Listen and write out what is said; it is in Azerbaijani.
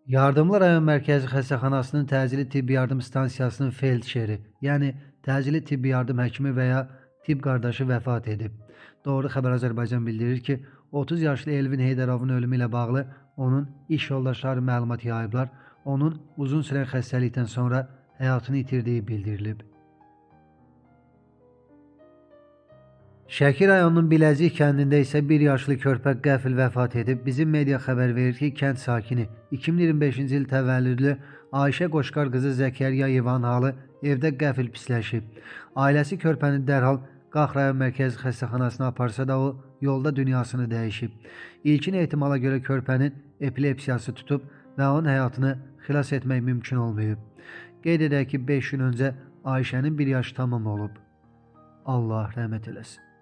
Yardımlı rayon mərkəzi xəstəxanasının təcili tibbi yardım stansiyasının felçeri, yəni təcili tibbi yardım həkimi və ya tibb qardaşı vəfat edib. Doğru Xəbər Azərbaycan bildirir ki, 30 yaşlı Elvin Heydərovun ölümü ilə bağlı onun iş yoldaşları məlumat yayıblar. Onun uzun sürən xəstəlikdən sonra həyatını itirdiyi bildirilib. Şəki rayonunun Biləzik kəndində isə 1 yaşlı körpə qəfil vəfat edib. Bizim media xəbər verir ki, kənd sakini 2025-ci il təvəllüdlü Ayşə Qoşqar qızı Zəkəryayevanın halı evdə qəfil pisləşib. Ailəsi körpəni dərhal Qax rayon mərkəzi xəstəxanasına aparsa da o yolda dünyasını dəyişib. İlkin ehtimala görə körpənin epilepsiyası tutub və onun həyatını xilas etmək mümkün olmayıb. Qeyd edək ki, 5 gün öncə Ayşənin 1 yaşı tamam olub. Allah rəhmət eləsin.